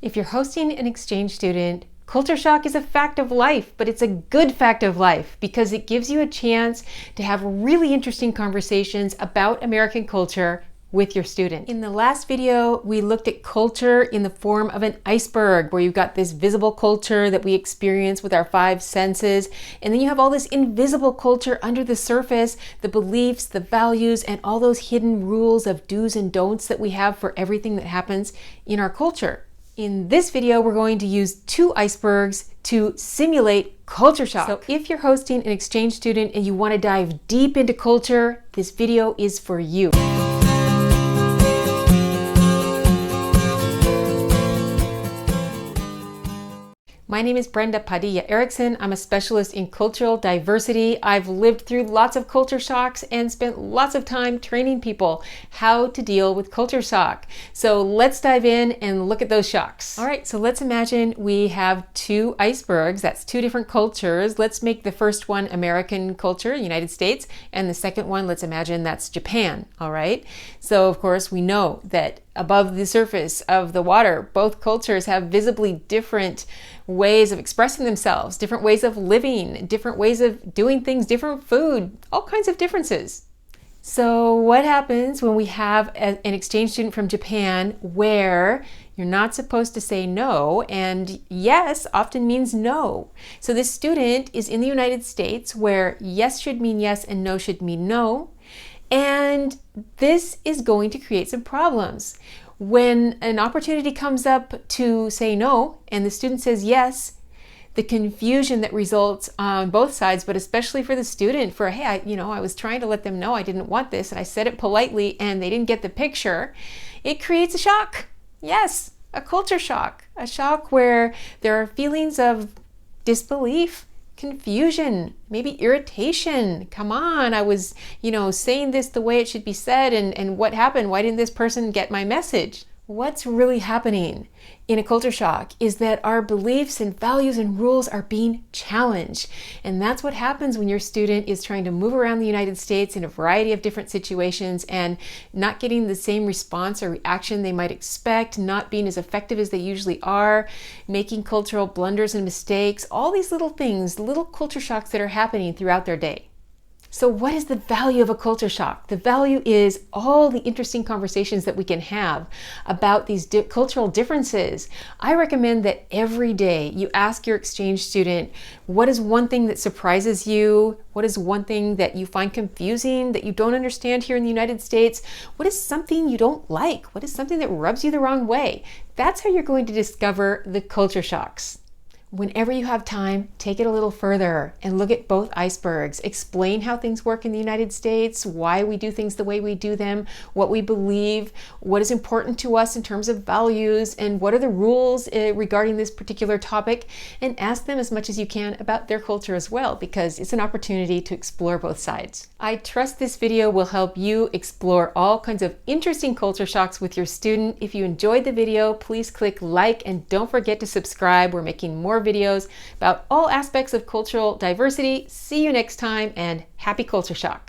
If you're hosting an exchange student, culture shock is a fact of life, but it's a good fact of life because it gives you a chance to have really interesting conversations about American culture with your student. In the last video, we looked at culture in the form of an iceberg, where you've got this visible culture that we experience with our five senses, and then you have all this invisible culture under the surface, the beliefs, the values, and all those hidden rules of do's and don'ts that we have for everything that happens in our culture. In this video, we're going to use two icebergs to simulate culture shock. So if you're hosting an exchange student and you want to dive deep into culture, this video is for you. My name is Brenda Padilla Erickson. I'm a specialist in cultural diversity. I've lived through lots of culture shocks and spent lots of time training people how to deal with culture shock. So let's dive in and look at those shocks. All right, so let's imagine we have two icebergs. That's two different cultures. Let's make the first one American culture, United States, and the second one, let's imagine that's Japan. All right, so of course we know that above the surface of the water, both cultures have visibly different ways of expressing themselves, different ways of living, different ways of doing things, different food, all kinds of differences. So what happens when we have an exchange student from Japan where you're not supposed to say no, and yes often means no? So this student is in the United States where yes should mean yes and no should mean no. And this is going to create some problems. When an opportunity comes up to say no and the student says yes, the confusion that results on both sides, but especially for the student, for, hey, I was trying to let them know I didn't want this and I said it politely and they didn't get the picture, it creates a shock. Yes, a culture shock. A shock where there are feelings of disbelief, confusion, maybe irritation. Come on, I was, saying this the way it should be said, and what happened? Why didn't this person get my message? What's really happening in a culture shock is that our beliefs and values and rules are being challenged. And that's what happens when your student is trying to move around the United States in a variety of different situations and not getting the same response or reaction they might expect, not being as effective as they usually are, making cultural blunders and mistakes, all these little things, little culture shocks that are happening throughout their day. So what is the value of a culture shock? The value is all the interesting conversations that we can have about these cultural differences. I recommend that every day you ask your exchange student, what is one thing that surprises you? What is one thing that you find confusing, that you don't understand here in the United States? What is something you don't like? What is something that rubs you the wrong way? That's how you're going to discover the culture shocks. Whenever you have time, take it a little further and look at both icebergs. Explain how things work in the United States, why we do things the way we do them, what we believe, what is important to us in terms of values, and what are the rules regarding this particular topic, and ask them as much as you can about their culture as well, because it's an opportunity to explore both sides. I trust this video will help you explore all kinds of interesting culture shocks with your student. If you enjoyed the video, please click like and don't forget to subscribe. We're making more videos about all aspects of cultural diversity. See you next time, and happy culture shock.